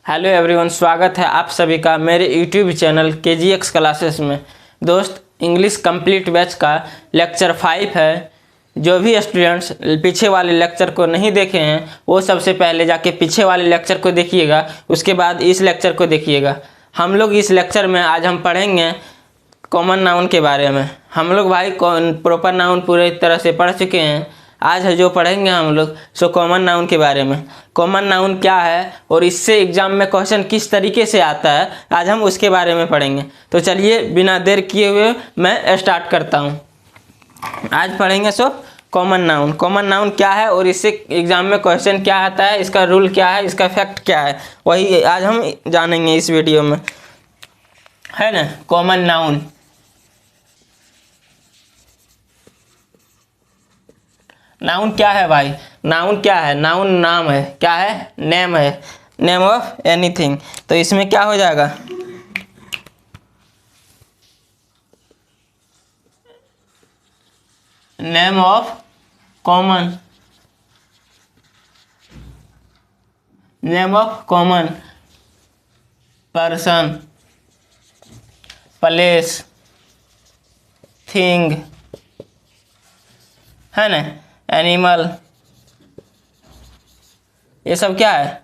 Hello everyone, स्वागत है आप सभी का मेरे यूट्यूब चैनल KGX क्लासेस में। दोस्त, इंग्लिश कंप्लीट बैच का लेक्चर 5 है। जो भी स्टूडेंट्स पीछे वाले लेक्चर को नहीं देखे हैं वो सबसे पहले जाके पीछे वाले लेक्चर को देखिएगा, उसके बाद इस लेक्चर को देखिएगा। हम लोग इस लेक्चर में आज हम पढ़ेंगे कॉमन नाउन के बारे में। हम लोग भाई प्रॉपर नाउन पूरी तरह से पढ़ चुके हैं। आज जो पढ़ेंगे हम लोग सो कॉमन नाउन के बारे में। कॉमन नाउन क्या है और इससे एग्जाम में क्वेश्चन किस तरीके से आता है, आज हम उसके बारे में पढ़ेंगे। तो चलिए बिना देर किए हुए मैं स्टार्ट करता हूँ। आज पढ़ेंगे so common noun. Common noun क्या है और इससे एग्जाम में क्वेश्चन क्या आता है, इसका रूल क्या है, इसका फैक्ट क्या है, वही आज हम जानेंगे इस वीडियो में, है ना। कॉमन नाउन नाउन क्या है भाई? नाउन क्या है? नाउन नाम है। क्या है? नेम है, नेम ऑफ एनीथिंग। तो इसमें क्या हो जाएगा? Name of common, name of common person, place, thing, है ना, एनिमल, ये सब क्या है?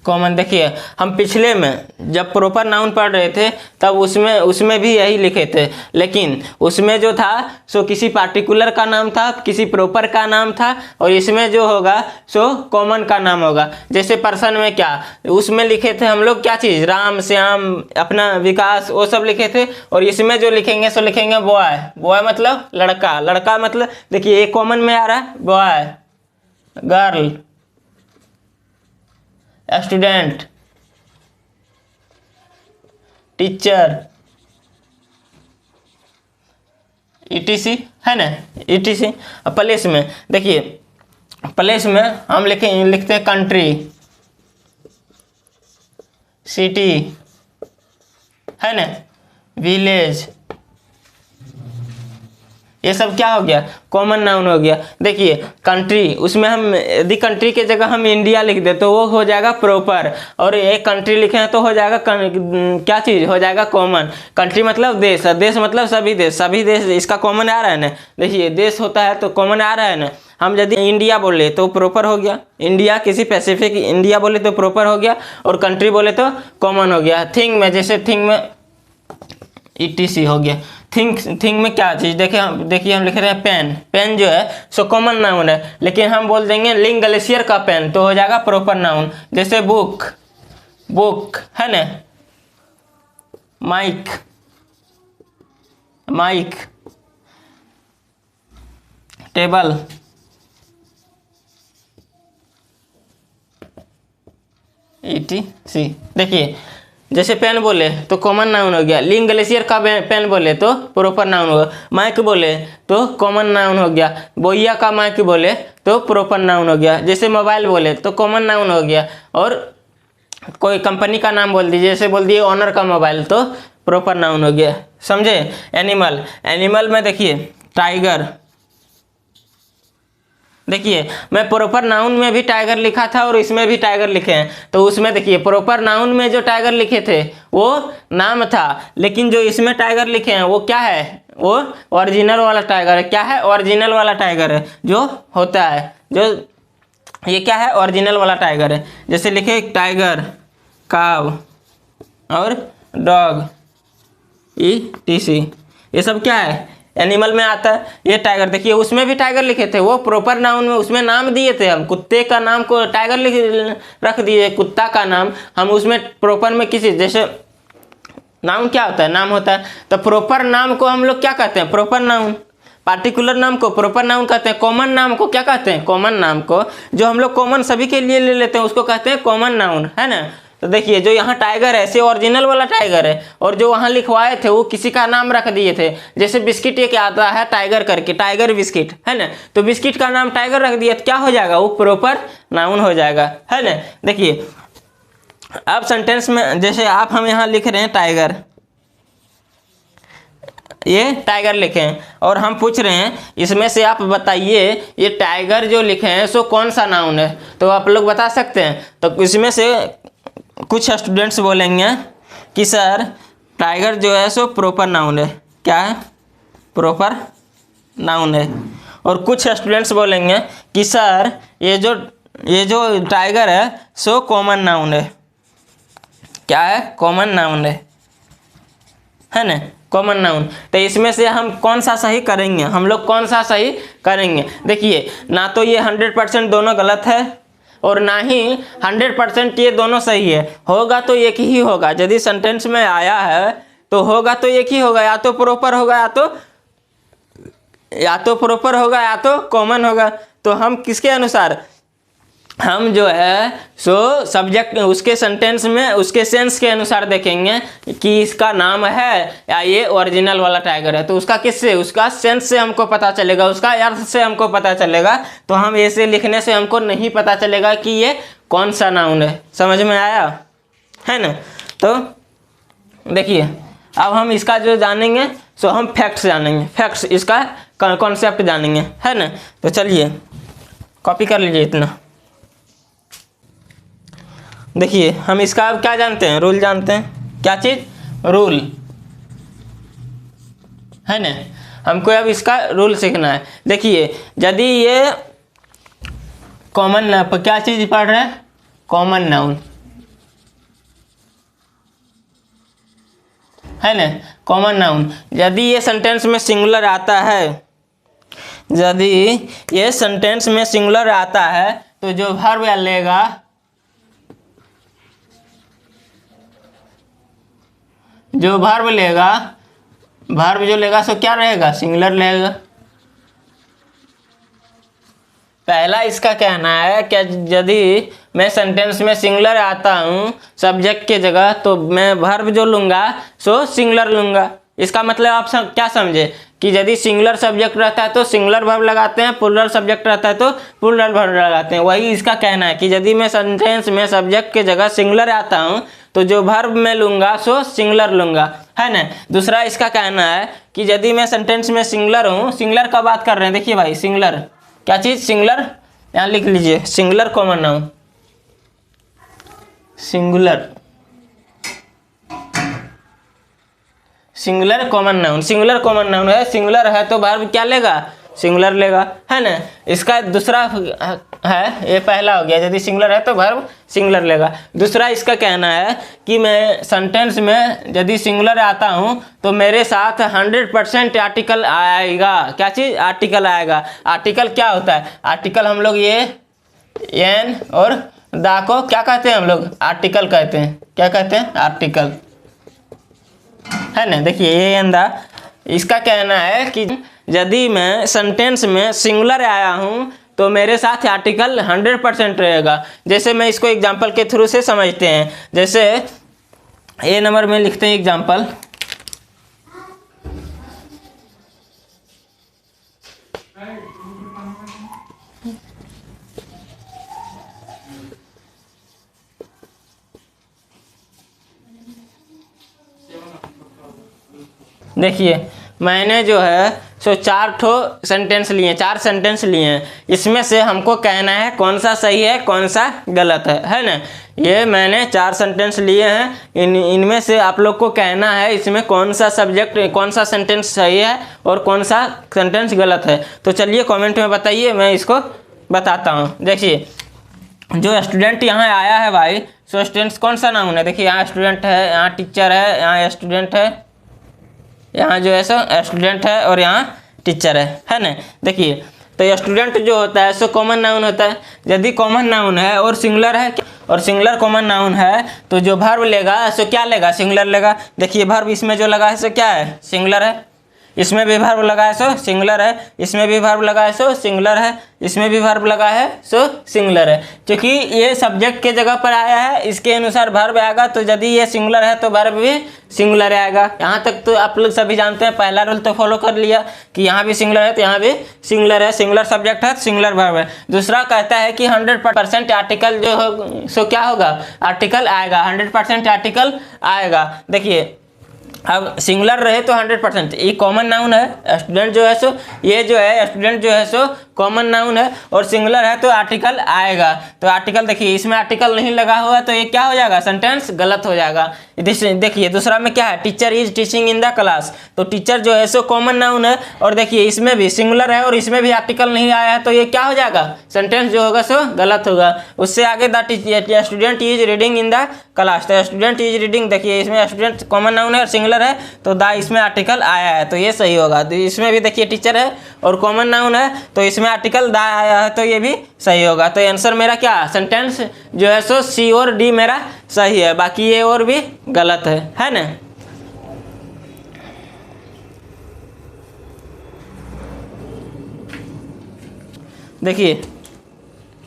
कॉमन। देखिए हम पिछले में जब प्रॉपर नाउन पढ़ रहे थे तब उसमें भी यही लिखे थे, लेकिन उसमें जो था सो किसी पार्टिकुलर का नाम था, किसी प्रॉपर का नाम था, और इसमें जो होगा सो कॉमन का नाम होगा। जैसे पर्सन में क्या उसमें लिखे थे हम लोग, क्या चीज़, राम, श्याम, अपना विकास, वो सब लिखे थे। और इसमें जो लिखेंगे सो लिखेंगे बॉय। बॉय मतलब लड़का, लड़का मतलब देखिए ये कॉमन में आ रहा है, boy, girl, student, teacher, ETC, है ना, ETC। प्लेस में देखिए, प्लेस में हम लिखते हैं कंट्री, सिटी, है ना, विलेज। ये सब क्या हो गया? कॉमन नाउन हो गया। देखिए कंट्री, उसमें हम यदि कंट्री के जगह हम इंडिया लिख दे तो वो हो जाएगा प्रॉपर, और एक कंट्री लिखे हैं तो हो जाएगा क्या चीज़ हो जाएगा? कॉमन। कंट्री मतलब देश, देश मतलब सभी देश, सभी देश, इसका कॉमन आ रहा है ना। देखिए देश होता है तो कॉमन आ रहा है ना। हम यदि इंडिया बोले तो प्रॉपर हो गया, इंडिया, किसी स्पेसिफिक इंडिया बोले तो प्रॉपर हो गया, और कंट्री बोले तो कॉमन हो गया। थिंग में, जैसे थिंग में ETC हो गया। थिंग में क्या चीज़? देखिए हम लिख रहे हैं पेन। पेन जो है सो कॉमन नाउन है, लेकिन हम बोल देंगे लिंग ग्लेशियर का पेन तो हो जाएगा प्रॉपर नाउन। जैसे बुक, बुक, है ना, माइक, माइक, टेबल, ETC। देखिए जैसे पेन बोले तो कॉमन नाउन हो गया, लिंग ग्लेशियर का पेन बोले तो प्रॉपर नाउन होगा, माइक बोले तो कॉमन नाउन हो गया, बोइया का माइक बोले तो प्रॉपर नाउन हो गया, जैसे मोबाइल बोले तो कॉमन नाउन हो गया। और कोई कंपनी का नाम बोल दीजिए, जैसे बोल दिए ऑनर का मोबाइल तो प्रॉपर नाउन हो गया, समझे। एनिमल, एनिमल में देखिए टाइगर। देखिए मैं प्रॉपर नाउन में भी टाइगर लिखा था और इसमें भी टाइगर लिखे हैं, तो उसमें देखिए प्रॉपर नाउन में जो टाइगर लिखे थे वो नाम था, लेकिन जो इसमें टाइगर लिखे हैं वो क्या है? वो ओरिजिनल वाला टाइगर है। क्या है? ओरिजिनल वाला टाइगर है जो होता है, जो ये क्या है? ओरिजिनल वाला टाइगर है। जैसे लिखे टाइगर, काव और डॉग, ETC। ये सब क्या है? एनिमल में आता है। ये टाइगर, देखिए उसमें भी टाइगर लिखे थे, वो प्रॉपर नाउन में उसमें नाम दिए थे हम, कुत्ते का नाम को टाइगर रख दिए, कुत्ता का नाम हम उसमें प्रॉपर में किसी, जैसे नाउन क्या होता है? नाम होता है, तो प्रॉपर नाम को हम लोग क्या कहते हैं? Proper noun. पार्टिकुलर नाम को प्रॉपर नाउन कहते हैं। कॉमन नाम को क्या कहते हैं? कॉमन नाम को जो हम लोग कॉमन सभी के लिए ले लेते हैं उसको कहते हैं कॉमन नाउन, है ना। तो देखिए जो यहाँ टाइगर है ऐसे ओरिजिनल वाला टाइगर है, और जो वहाँ लिखवाए थे वो किसी का नाम रख दिए थे। जैसे बिस्किट, ये क्या आता है? टाइगर करके, टाइगर बिस्किट, है ना, तो बिस्किट का नाम टाइगर रख दिया तो क्या हो जाएगा? वो प्रॉपर नाउन हो जाएगा, है ना। देखिए अब सेंटेंस में जैसे हम यहाँ लिख रहे हैं टाइगर, ये टाइगर लिखे हैं और हम पूछ रहे हैं इसमें से आप बताइए ये टाइगर जो लिखे हैं सो कौन सा नाउन है, तो आप लोग बता सकते हैं। तो इसमें से कुछ स्टूडेंट्स बोलेंगे कि सर टाइगर जो है सो प्रॉपर नाउन है। क्या है? प्रॉपर नाउन है। और कुछ स्टूडेंट्स बोलेंगे कि सर ये जो टाइगर है सो कॉमन नाउन है। क्या है? कॉमन नाउन है ना? Common noun. तो इसमें से हम कौन सा सही करेंगे? हम लोग कौन सा सही करेंगे? देखिए, ना तो ये 100% दोनों गलत है और ना ही 100% ये दोनों सही है। होगा तो एक ही होगा। यदि सेंटेंस में आया है तो होगा तो एक ही होगा, या तो प्रॉपर होगा या तो प्रॉपर होगा या तो कॉमन होगा। तो हम किसके अनुसार, हम जो है सो सब्जेक्ट उसके सेंटेंस में उसके सेंस के अनुसार देखेंगे कि इसका नाम है या ये ओरिजिनल वाला टाइगर है। तो उसका किससे, उसका सेंस से हमको पता चलेगा, उसका अर्थ से हमको पता चलेगा। तो हम ऐसे लिखने से हमको नहीं पता चलेगा कि ये कौन सा नाउन है। समझ में आया है ना? तो देखिए, अब हम इसका जो जानेंगे सो हम फैक्ट्स जानेंगे, फैक्ट्स इसका कॉन्सेप्ट जानेंगे, है ना? तो चलिए कॉपी कर लीजिए इतना। देखिए, हम इसका अब क्या जानते हैं? रूल जानते हैं। क्या चीज़? रूल, है ना? हमको अब इसका रूल सीखना है। देखिए, यदि ये कॉमन, क्या चीज़ पढ़ रहे हैं? कॉमन नाउन, है ना? Common noun. यदि ये सेंटेंस में सिंगुलर आता है, यदि ये सेंटेंस में सिंगुलर आता है तो जो वर्ब लेगा, जो वर्ब लेगा, वर्ब जो लेगा सो क्या रहेगा? सिंगुलर लेगा। पहला इसका कहना है कि यदि मैं सेंटेंस में सिंगुलर आता हूँ सब्जेक्ट के जगह तो मैं वर्ब जो लूँगा सो सिंगुलर लूँगा। इसका मतलब आप क्या समझे कि यदि सिंगुलर सब्जेक्ट रहता है तो सिंगुलर वर्ब लगाते हैं, प्लूरल सब्जेक्ट रहता है तो प्लूरल वर्ब लगाते हैं। वही इसका कहना है कि यदि मैं सेंटेंस में सब्जेक्ट के जगह सिंगुलर आता हूँ तो जो वर्ब मैं लूँगा सो सिंगुलर लूँगा, है ना? दूसरा इसका कहना है कि यदि मैं सेंटेंस में सिंगुलर हूँ, सिंगुलर का बात कर रहे हैं। देखिए भाई, सिंगुलर क्या चीज़? सिंगुलर, यहाँ लिख लीजिए, singular common noun, singular, singular common noun. Singular common noun है, सिंगुलर है तो वर्ब क्या लेगा? सिंगुलर लेगा, है ना? इसका दूसरा है, ये पहला हो गया, यदि सिंगुलर है तो वर्ब सिंगुलर लेगा। दूसरा इसका कहना है कि मैं सेंटेंस में यदि सिंगुलर आता हूँ तो मेरे साथ 100% आर्टिकल आएगा। क्या चीज़? आर्टिकल आएगा। आर्टिकल क्या होता है? आर्टिकल हम लोग ये एन और दा को क्या कहते हैं? हम लोग आर्टिकल कहते हैं। क्या कहते हैं? आर्टिकल, है ना? देखिए, ये एन दा, इसका कहना है कि यदि मैं सेंटेंस में सिंगुलर आया हूँ तो मेरे साथ आर्टिकल 100% रहेगा। जैसे मैं इसको एग्जांपल के थ्रू से समझते हैं। जैसे ए नंबर में लिखते हैं एग्जांपल, देखिए मैंने जो है सो 4 सेंटेंस लिए, 4 सेंटेंस लिए हैं। इसमें से हमको कहना है कौन सा सही है कौन सा गलत है ना? ये मैंने 4 सेंटेंस लिए हैं। इनमें से आप लोग को कहना है इसमें कौन सा सब्जेक्ट, कौन सा सेंटेंस सही है और कौन सा सेंटेंस गलत है। तो चलिए कमेंट में बताइए, मैं इसको बताता हूँ। देखिए, जो स्टूडेंट यहाँ आया है भाई, सो स्टूडेंट्स कौन सा नाउन है? देखिए, यहाँ स्टूडेंट है, यहाँ टीचर है, यहाँ स्टूडेंट है, यहाँ जो है सो स्टूडेंट है और यहाँ टीचर है ना? देखिए, तो स्टूडेंट जो होता है सो कॉमन नाउन होता है। यदि कॉमन नाउन है और सिंगुलर है और सिंगुलर कॉमन नाउन है तो जो वर्ब लेगा सो क्या लेगा? सिंगुलर लेगा। देखिए, वर्ब इसमें जो लगा है सो क्या है? सिंगुलर है। इसमें भी वर्ब लगा है सो सिंगुलर है, इसमें भी वर्ब लगा है सो सिंगुलर है, इसमें भी वर्ब लगा है सो सिंगुलर है। क्योंकि ये सब्जेक्ट के जगह पर आया है, इसके अनुसार वर्ब आएगा। तो यदि ये सिंगुलर है तो वर्ब भी सिंगुलर आएगा। यहाँ तक तो आप लोग सभी जानते हैं। पहला रूल तो फॉलो कर लिया कि यहाँ भी सिंगुलर है तो यहाँ भी सिंगुलर है, सिंगुलर सब्जेक्ट है, सिंगुलर वर्ब है। दूसरा कहता है कि 100% आर्टिकल जो हो सो क्या होगा? आर्टिकल आएगा, 100% आर्टिकल आएगा। देखिए, अब सिंगुलर रहे तो 100%, ये कॉमन नाउन है, स्टूडेंट जो है सो, ये जो है स्टूडेंट जो है सो कॉमन नाउन है, और सिंगुलर है तो आर्टिकल आएगा। तो आर्टिकल देखिए, इसमें आर्टिकल नहीं लगा हुआ तो ये क्या हो जाएगा, सेंटेंस गलत हो जाएगा। देखिए दूसरा में क्या है, teacher is teaching in the class, तो टीचर जो है सो कॉमन नाउन है, और देखिए इसमें भी सिंगुलर है और इसमें भी आर्टिकल नहीं आया है, तो ये क्या हो जाएगा, सेंटेंस जो होगा सो गलत होगा। उससे आगे the student is reading in the class, तो स्टूडेंट इज रीडिंग, देखिए इसमें स्टूडेंट कॉमन नाउन है और सिंगुलर है, तो द इसमें आर्टिकल आया है, तो ये सही होगा। तो इसमें भी देखिए टीचर है और कॉमन नाउन है, तो इसमें आर्टिकल द आया है, तो ये भी सही होगा। तो आंसर मेरा क्या, सेंटेंस जो है सो सी और डी मेरा सही है, बाकी ये और भी गलत है ना। देखिए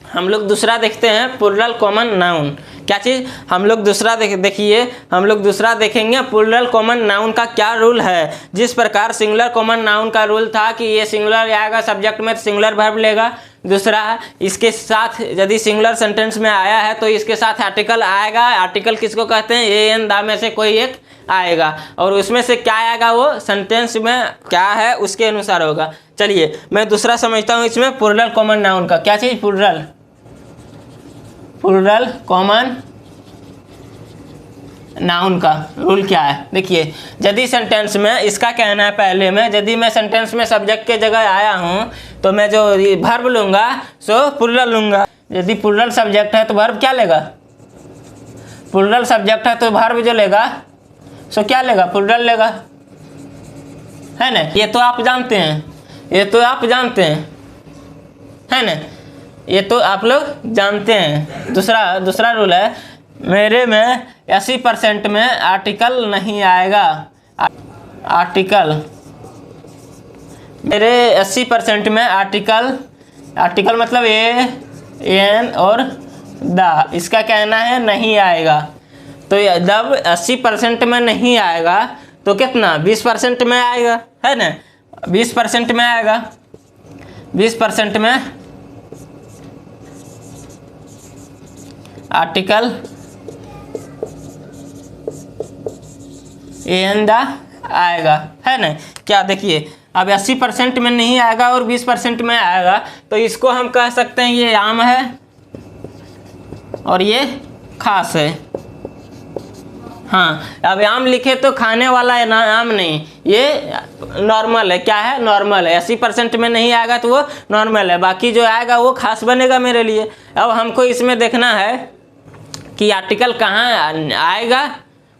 हम लोग दूसरा देखते हैं, प्लूरल कॉमन नाउन। क्या चीज़, हम लोग दूसरा देखिए हम लोग दूसरा देखेंगे प्लूरल कॉमन नाउन का क्या रूल है। जिस प्रकार सिंगुलर कॉमन नाउन का रूल था कि ये सिंगुलर आएगा सब्जेक्ट में तो सिंगुलर वर्ब लेगा, दूसरा इसके साथ यदि सिंगुलर सेंटेंस में आया है तो इसके साथ आर्टिकल आएगा। आर्टिकल किसको कहते हैं, ए एन दा में से कोई एक आएगा, और उसमें से क्या आएगा वो सेंटेंस में क्या है उसके अनुसार होगा। चलिए मैं दूसरा समझता हूँ इसमें प्लूरल कॉमन नाउन का। क्या चीज़, प्लूरल कॉमन नाउन का रूल क्या है। देखिए यदि सेंटेंस में इसका कहना है, पहले में यदि मैं सेंटेंस में सब्जेक्ट के जगह आया हूँ तो मैं जो वर्ब लूँगा सो प्लूरल लूँगा। यदि प्लूरल सब्जेक्ट है तो वर्ब क्या लेगा, प्लूरल सब्जेक्ट है तो वर्ब जो लेगा सो क्या लेगा, प्लूरल लेगा, है ना। ये तो आप जानते हैं, ये तो आप जानते हैं, है ना, ये तो आप लोग जानते हैं। दूसरा रूल है, मेरे में 80% में आर्टिकल नहीं आएगा। आर्टिकल मेरे 80% में आर्टिकल मतलब ए एन और द, इसका कहना है नहीं आएगा। तो जब 80% में नहीं आएगा तो कितना, 20% में आएगा, है ना, 20% में आएगा। 20% में आर्टिकल एन द आएगा, है ना। क्या देखिए अब 80% में नहीं आएगा और 20% में आएगा, तो इसको हम कह सकते हैं ये आम है और ये खास है। हाँ, अब आम लिखे तो खाने वाला है ना, आम नहीं, ये नॉर्मल है। क्या है, नॉर्मल है। 80% में नहीं आएगा तो वो नॉर्मल है, बाकी जो आएगा वो खास बनेगा मेरे लिए। अब हमको इसमें देखना है कि आर्टिकल कहाँ आएगा,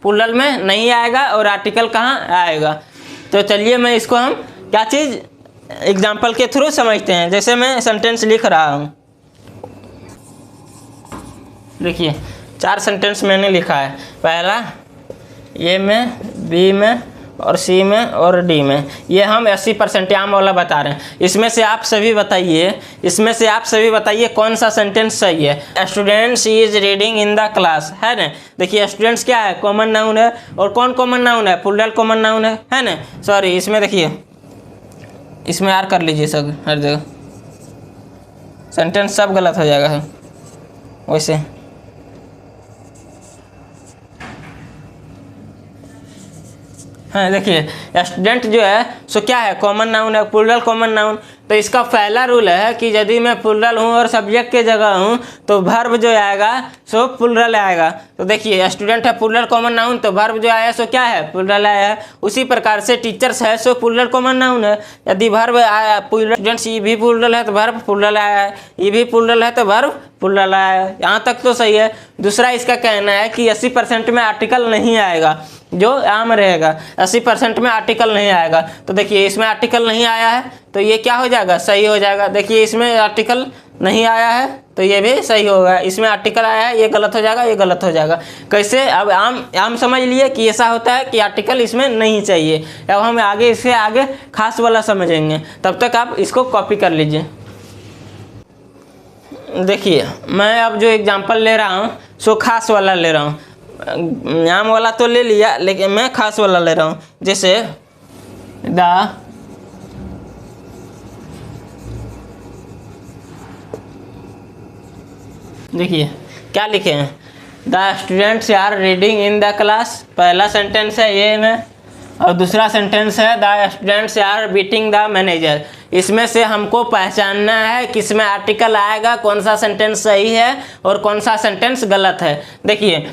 प्लूरल में नहीं आएगा और आर्टिकल कहाँ आएगा। तो चलिए मैं इसको हम क्या चीज़ एग्जाम्पल के थ्रू समझते हैं। जैसे मैं सेंटेंस लिख रहा हूँ, देखिए 4 सेंटेंस मैंने लिखा है। पहला ए में, बी में और सी में और डी में, ये हम 80% आम वाला बता रहे हैं। इसमें से आप सभी बताइए कौन सा सेंटेंस सही है। Students is reading in the class, है ना। देखिए स्टूडेंट्स क्या है, कॉमन नाउन है, और कौन कॉमन नाउन है, प्लूरल कॉमन नाउन है ना। सॉरी, इसमें देखिए, इसमें आर कर लीजिए सब, हर जगह सेंटेंस सब गलत हो जाएगा वैसे। हाँ देखिए स्टूडेंट जो है सो क्या है, कॉमन नाउन है, प्लूरल कॉमन नाउन। तो इसका पहला रूल है कि यदि मैं प्लूरल हूँ और सब्जेक्ट के जगह हूँ तो वर्ब जो आएगा सो प्लूरल आएगा। तो देखिए स्टूडेंट है प्लूरल कॉमन नाउन, तो वर्ब जो आया सो क्या है, प्लूरल आया है। उसी प्रकार से टीचर्स है सो प्लूरल कॉमन नाउन है। यदि वर्ब आया प्लूरल, स्टूडेंट्स ये भी प्लूरल है तो वर्ब प्लूरल आया है, ये भी प्लूरल है तो वर्ब प्लूरल आया है। यहाँ तक तो सही है। दूसरा इसका कहना है कि 80% में आर्टिकल नहीं आएगा, जो आम रहेगा। 80% में आर्टिकल नहीं आएगा, तो देखिए इसमें आर्टिकल नहीं आया है तो ये क्या हो जाएगा, सही हो जाएगा। देखिए इसमें आर्टिकल नहीं आया है तो ये भी सही होगा। इसमें आर्टिकल आया है, ये गलत हो जाएगा, ये गलत हो जाएगा। कैसे, अब आम समझ लिए कि ऐसा होता है कि आर्टिकल इसमें नहीं चाहिए। अब हम आगे इससे आगे खास वाला समझेंगे, तब तक आप इसको कॉपी कर लीजिए। देखिए मैं अब जो एग्जाम्पल ले रहा हूँ सो खास वाला ले रहा हूँ। आम वाला तो ले लिया, लेकिन मैं खास वाला ले रहा हूँ। जैसे द देखिए क्या लिखे हैं, the students are reading in the class. पहला सेंटेंस है ये में, और दूसरा सेंटेंस है the students are beating the manager. इसमें से हमको पहचानना है किस में आर्टिकल आएगा, कौन सा सेंटेंस सही है और कौन सा सेंटेंस गलत है। देखिए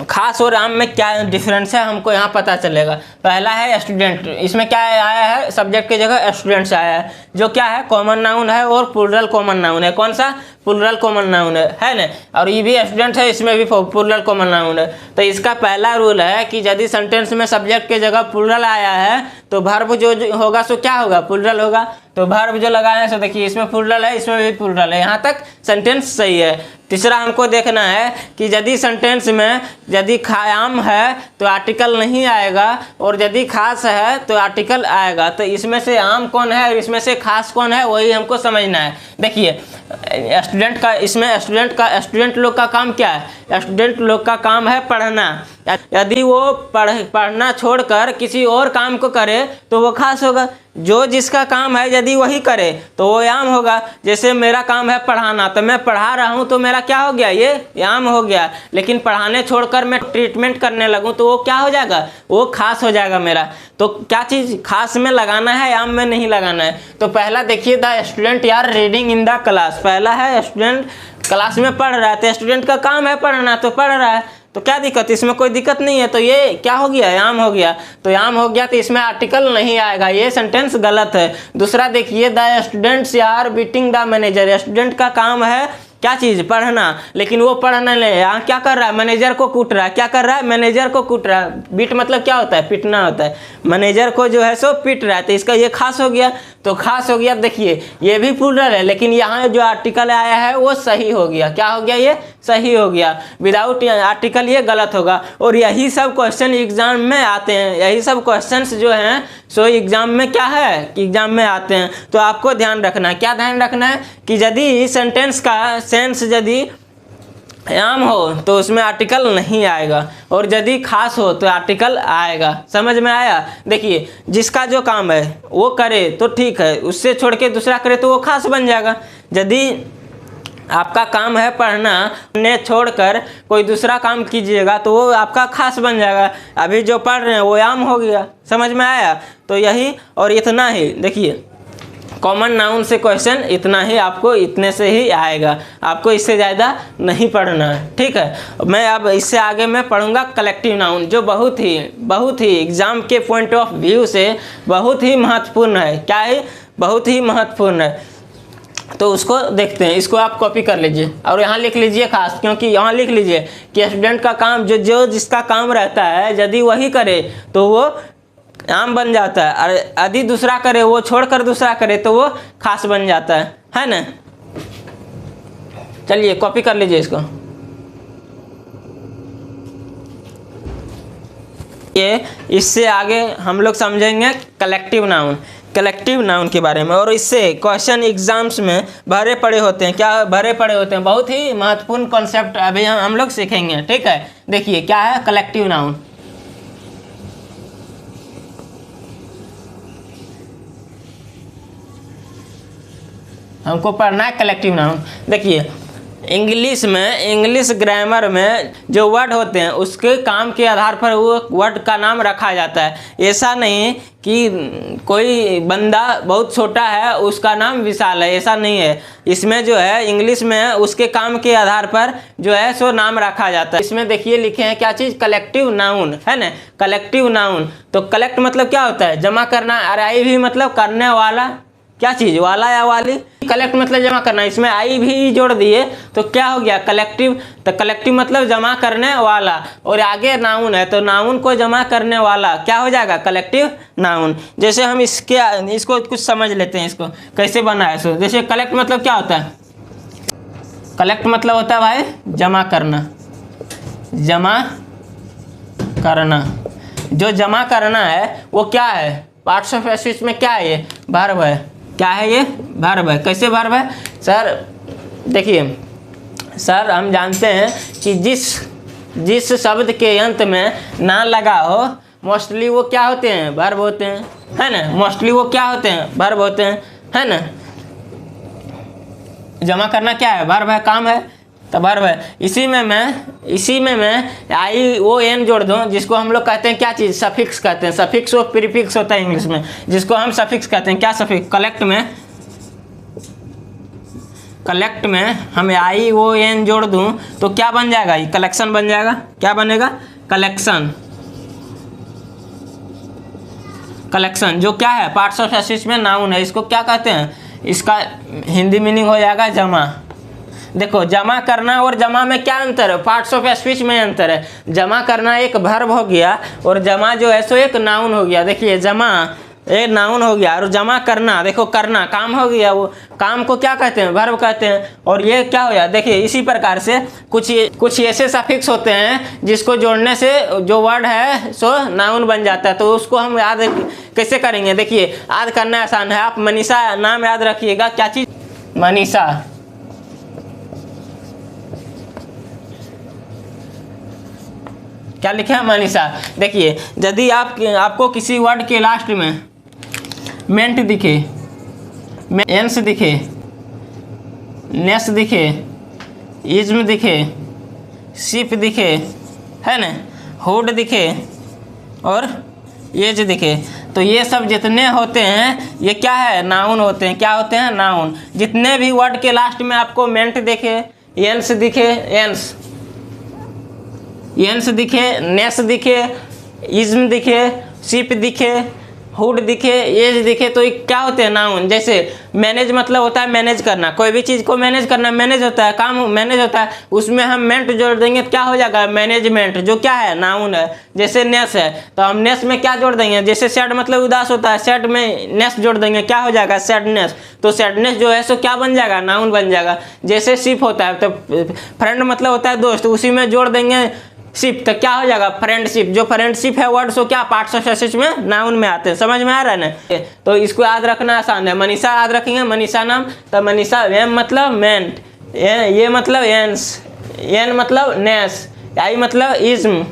खास और आम में क्या डिफरेंस है हमको यहाँ पता चलेगा। पहला है स्टूडेंट, इसमें क्या आया है, सब्जेक्ट की जगह स्टूडेंट्स आया है, जो क्या है कॉमन नाउन है और प्लूरल कॉमन नाउन है। कौन सा? प्लूरल कॉमन नाउन है ना। और ये भी स्टूडेंट है, इसमें भी प्लूरल कॉमन नाउन है। तो इसका पहला रूल है कि यदि सेंटेंस में सब्जेक्ट की जगह प्लूरल आया है तो वर्ब जो होगा सो क्या होगा, प्लूरल होगा। तो वर्ब जो लगाया है सो देखिए इसमें प्लूरल है, इसमें भी प्लूरल है, यहाँ तक सेंटेंस सही है। तीसरा हमको देखना है कि यदि सेंटेंस में यदि आम है तो आर्टिकल नहीं आएगा और यदि खास है तो आर्टिकल आएगा। तो इसमें से आम कौन है और इसमें से खास कौन है वही हमको समझना है। देखिए स्टूडेंट का, इसमें स्टूडेंट लोग का काम क्या है, स्टूडेंट लोग का काम है पढ़ना। यदि वो पढ़ना छोड़कर किसी और काम को करे तो वो खास होगा। जो जिसका काम है यदि वही करे तो वो आम होगा। जैसे मेरा काम है पढ़ाना, तो मैं पढ़ा रहा हूँ तो मेरा क्या हो गया, ये आम हो गया। लेकिन पढ़ाने छोड़कर मैं ट्रीटमेंट करने लगूँ तो वो क्या हो जाएगा, वो खास हो जाएगा मेरा। तो क्या चीज़ खास में लगाना है, आम में नहीं लगाना है। तो पहला देखिए द स्टूडेंट यार रीडिंग इन द क्लास। पहला है स्टूडेंट क्लास में पढ़ रहा है, तो स्टूडेंट का काम है पढ़ना तो पढ़ रहा है, तो क्या दिक्कत, इसमें कोई दिक्कत नहीं है। तो ये क्या हो गया, आम हो गया। तो आम हो गया तो इसमें आर्टिकल नहीं आएगा, ये सेंटेंस गलत है। दूसरा देखिए the students are beating the manager. Student का काम है क्या चीज़, पढ़ना, लेकिन वो पढ़ना नहीं, यहाँ क्या कर रहा है, मैनेजर को कूट रहा है। क्या कर रहा है, मैनेजर को कूट रहा है। बीट मतलब क्या होता है, पीटना होता है। मैनेजर को जो है सो पीट रहा है, तो इसका ये खास हो गया। तो खास हो गया, देखिए ये भी प्लूरल है लेकिन यहाँ जो आर्टिकल आया है वो सही हो गया। क्या हो गया, ये सही हो गया। विदाउट आर्टिकल ये गलत होगा। और यही सब क्वेश्चन एग्जाम में आते हैं, यही सब क्वेश्चंस जो हैं सो एग्जाम में क्या है कि एग्जाम में आते हैं। तो आपको ध्यान रखना है, क्या ध्यान रखना है कि यदि सेंटेंस का सेंस यदि आम हो तो उसमें आर्टिकल नहीं आएगा और यदि खास हो तो आर्टिकल आएगा। समझ में आया। देखिए जिसका जो काम है वो करे तो ठीक है, उससे छोड़ के दूसरा करे तो वो खास बन जाएगा। यदि आपका काम है पढ़ना, ने छोड़कर कोई दूसरा काम कीजिएगा तो वो आपका खास बन जाएगा। अभी जो पढ़ रहे हैं वो आम हो गया। समझ में आया। तो यही और इतना ही, देखिए कॉमन नाउन से क्वेश्चन इतना ही, आपको इतने से ही आएगा, आपको इससे ज़्यादा नहीं पढ़ना है। ठीक है, मैं अब इससे आगे मैं पढ़ूंगा कलेक्टिव नाउन, जो बहुत ही एग्जाम के पॉइंट ऑफ व्यू से बहुत ही महत्वपूर्ण है। क्या है, बहुत ही महत्वपूर्ण है। तो उसको देखते हैं, इसको आप कॉपी कर लीजिए और यहाँ लिख लीजिए खास, क्योंकि यहाँ लिख लीजिए कि स्टूडेंट का काम जो जिसका काम रहता है यदि वही करे तो वो आम बन जाता है, और यदि दूसरा करे, वो छोड़कर दूसरा करे तो वो खास बन जाता है ना। चलिए कॉपी कर लीजिए इसको। ये इससे आगे हम लोग समझेंगे कलेक्टिव नाउन के बारे में, और इससे क्वेश्चन एग्जाम्स में भरे पड़े होते हैं। क्या भरे पड़े होते हैं, बहुत ही महत्वपूर्ण कॉन्सेप्ट अभी हम लोग सीखेंगे। ठीक है, देखिए क्या है कलेक्टिव नाउन। हमको पढ़ना है कलेक्टिव नाउन। देखिए इंग्लिश ग्रामर में जो वर्ड होते हैं उसके काम के आधार पर वो वर्ड का नाम रखा जाता है। ऐसा नहीं कि कोई बंदा बहुत छोटा है उसका नाम विशाल है, ऐसा नहीं है। इसमें जो है इंग्लिश में उसके काम के आधार पर जो है सो नाम रखा जाता है। इसमें देखिए लिखे हैं क्या चीज़, कलेक्टिव नाउन है ना। कलेक्टिव नाउन तो कलेक्ट मतलब क्या होता है, जमा करना। और आई भी मतलब करने वाला, क्या चीज़, वाला या वाली। कलेक्ट मतलब जमा करना, इसमें आई भी जोड़ दिए तो क्या हो गया कलेक्टिव। तो कलेक्टिव मतलब जमा करने वाला, और आगे नाउन है तो नाउन को जमा करने वाला क्या हो जाएगा, कलेक्टिव नाउन। जैसे हम इसको कुछ समझ लेते हैं, इसको कैसे बना है। सो जैसे कलेक्ट मतलब क्या होता है, कलेक्ट मतलब होता है भाई जमा करना। जो जमा करना है वो क्या है, पार्ट्स ऑफ स्पीच में क्या है, ये वर्ब है। क्या है, ये वर्ब है। कैसे वर्ब है सर, देखिए सर हम जानते हैं कि जिस शब्द के अंत में ना लगा हो मोस्टली वो क्या होते हैं, वर्ब होते हैं, है ना। मोस्टली वो क्या होते हैं, वर्ब होते हैं, है ना। जमा करना क्या है, वर्ब है, काम है। तो वर्ब है। इसी में मैं आई ओ एन जोड़ दूँ, जिसको हम लोग कहते हैं क्या चीज़, सफिक्स कहते हैं। सफिक्स और प्रीफिक्स होता है इंग्लिश में, जिसको हम सफिक्स कहते हैं। क्या सफिक्स? कलेक्ट में हम आई ओ एन जोड़ दूँ तो क्या बन जाएगा, ये कलेक्शन बन जाएगा। क्या बनेगा? कलेक्शन जो क्या है, पार्ट्स ऑफ स्पीच में नाउन है। इसको क्या कहते हैं? इसका हिंदी मीनिंग हो जाएगा जमा। देखो, जमा करना और जमा में क्या अंतर है? पार्ट्स ऑफ स्पीच में अंतर है। जमा करना एक वर्ब हो गया और जमा जो है सो एक नाउन हो गया। देखिए, जमा एक नाउन हो गया और जमा करना, देखो करना काम हो गया। वो काम को क्या कहते हैं? वर्ब कहते हैं। और ये क्या हो गया? देखिए, इसी प्रकार से कुछ ऐसे सफिक्स होते हैं जिसको जोड़ने से जो वर्ड है सो नाउन बन जाता है। तो उसको हम याद कैसे करेंगे? देखिए, याद करना आसान है। आप मनीषा नाम याद रखिएगा। क्या चीज़? मनीषा। क्या लिखे हैं? मनीषा। देखिए, यदि आपको किसी वर्ड के लास्ट में मेंट दिखे, एंस दिखे, नेस दिखे, इज्म दिखे, शिप दिखे, है ना, हुड दिखे और एज दिखे, तो ये सब जितने होते हैं ये क्या है? नाउन होते हैं। क्या होते हैं? नाउन। जितने भी वर्ड के लास्ट में आपको मेंट दिखे, एंस दिखे, एंस दिखे, नेस दिखे, इज्म दिखे, शिप दिखे, हुड दिखे, एज दिखे, तो ये क्या होते हैं? नाउन। जैसे मैनेज मतलब होता है मैनेज करना, कोई भी चीज़ को मैनेज करना, मैनेज होता है, काम मैनेज होता है। उसमें हम मेंट जोड़ देंगे तो क्या हो जाएगा? मैनेजमेंट, जो क्या है? नाउन है। जैसे नेस है तो हम नेस में क्या जोड़ देंगे? जैसे सैड मतलब उदास होता है, सैड में नेस जोड़ देंगे, क्या हो जाएगा? सैडनेस। तो सैडनेस जो है सो क्या बन जाएगा? नाउन बन जाएगा। जैसे शिप होता है तो फ्रेंड मतलब होता है दोस्त, उसी में जोड़ देंगे शिप, तो क्या हो जाएगा? फ्रेंडशिप। जो फ्रेंडशिप है वर्ड सो क्या पार्ट्स ऑफ स्पीच में नाउन में आते हैं। समझ में आ रहा है ना? तो इसको याद रखना आसान है। मनीषा याद रखेंगे, मनीषा नाम। तो मनीषा, एम मतलब मेंट, ये मतलब एंस, एन मतलब नेस, आई मतलब इज्म,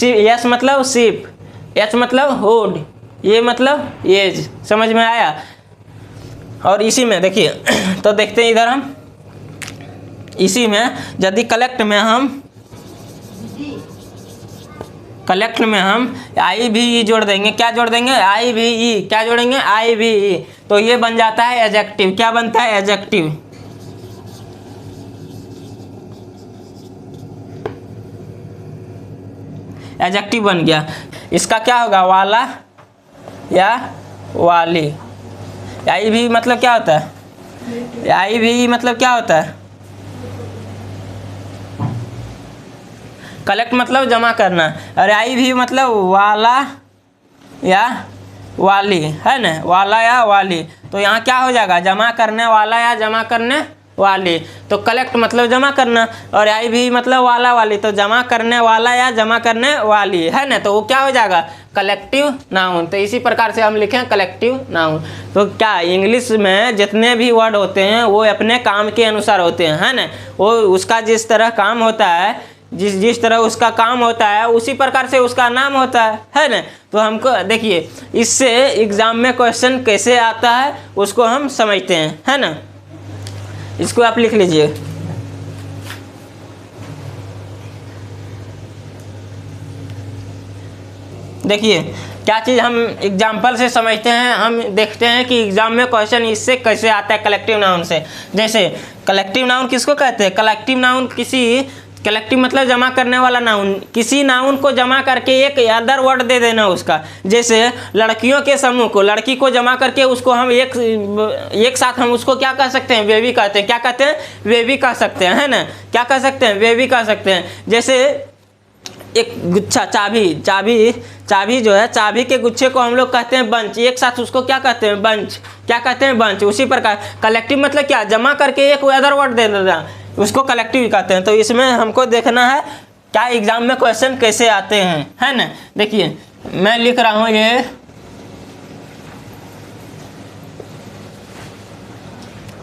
एस मतलब शिप, एच मतलब हुड, ये मतलब एज। समझ में आया? और इसी में देखिए तो देखते हैं इधर हम, इसी में यदि कलेक्ट में हम आई भी ई जोड़ देंगे। क्या जोड़ देंगे? आई भी ई। क्या जोड़ेंगे? आई भी ई। तो ये बन जाता है एडजेक्टिव। क्या बनता है? एडजेक्टिव। एडजेक्टिव बन गया। इसका क्या होगा? वाला या वाली। आई भी मतलब क्या होता है? आई भी मतलब क्या होता है? कलेक्ट मतलब जमा करना, और आई भी मतलब वाला या वाली, है ना, वाला या वाली। तो यहाँ क्या हो जाएगा? जमा करने वाला या जमा करने वाली। तो कलेक्ट मतलब जमा करना और आई भी मतलब वाला वाली, तो जमा करने वाला या जमा करने वाली, है ना। तो वो क्या हो जाएगा? Collective noun. तो इसी प्रकार से हम लिखें कलेक्टिव नाउन। तो क्या इंग्लिश में जितने भी वर्ड होते हैं वो अपने काम के अनुसार होते हैं, है ना। वो उसका जिस तरह काम होता है, जिस तरह उसका काम होता है उसी प्रकार से उसका नाम होता है ना। तो हमको देखिए, इससे एग्जाम में क्वेश्चन कैसे आता है उसको हम समझते हैं, है ना। इसको आप लिख लीजिए। देखिए क्या चीज़ हम एग्जाम्पल से समझते हैं, हम देखते हैं कि एग्जाम में क्वेश्चन इससे कैसे आता है, कलेक्टिव नाउन से। जैसे कलेक्टिव नाउन किसको कहते हैं? कलेक्टिव नाउन कलेक्टिव मतलब जमा करने वाला नाउन, किसी नाउन को जमा करके एक अदर वर्ड दे देना उसका। जैसे लड़कियों के समूह को, लड़की को जमा करके उसको हम एक साथ हम उसको क्या कह सकते हैं? वे भी कहते हैं। क्या कहते हैं? वे भी कह सकते हैं, है ना। क्या कह सकते हैं? वे भी कह सकते हैं। जैसे एक गुच्छा, चाबी जो है, चाबी के गुच्छे को हम लोग कहते हैं बंच, एक साथ उसको क्या कहते हैं? बंच। क्या कहते हैं? बंच। उसी प्रकार कलेक्टिव मतलब क्या? जमा करके एक अदर वर्ड दे देना, उसको कलेक्टिव कहते हैं। तो इसमें हमको देखना है क्या एग्जाम में क्वेश्चन कैसे आते हैं, है ना। देखिए मैं लिख रहा हूँ ये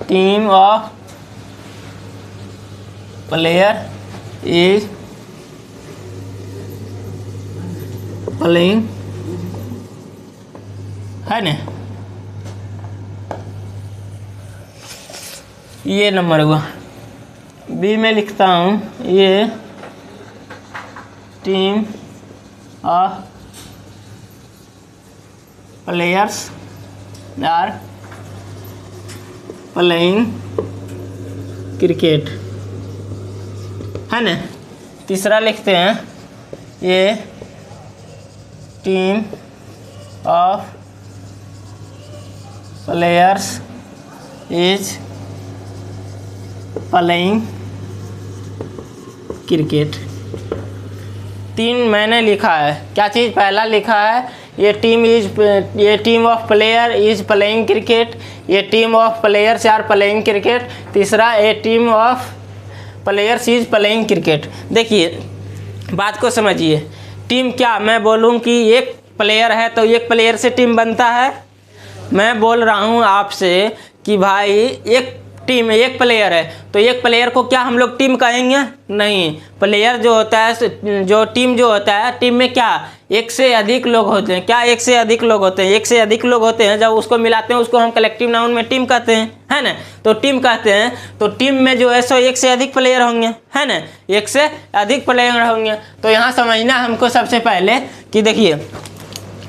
team of player is playing, है ना। ये नंबर हुआ, बी में लिखता हूँ ये team of players are playing cricket, है ना। तीसरा लिखते हैं ये team of players is playing cricket. तीन मैंने लिखा है, क्या चीज़ पहला लिखा है ये team of player is playing cricket, ये team of players are playing cricket. तीसरा a team of players is playing cricket. देखिए बात को समझिए, टीम क्या, मैं बोलूँ कि एक प्लेयर है तो एक प्लेयर से टीम बनता है। मैं बोल रहा हूँ आपसे कि भाई एक टीम, एक प्लेयर है तो एक प्लेयर को क्या हम लोग टीम कहेंगे? नहीं, प्लेयर जो होता है, जो टीम जो होता है, टीम में क्या एक से अधिक लोग होते हैं। क्या एक से अधिक लोग होते हैं? एक से अधिक लोग होते हैं, जब उसको मिलाते हैं उसको हम कलेक्टिव नाउन में टीम कहते हैं, है ना। तो टीम कहते हैं तो टीम में जो है सो एक से अधिक प्लेयर होंगे, है ना, एक से अधिक प्लेयर होंगे। तो यहाँ समझना हमको सबसे पहले कि देखिए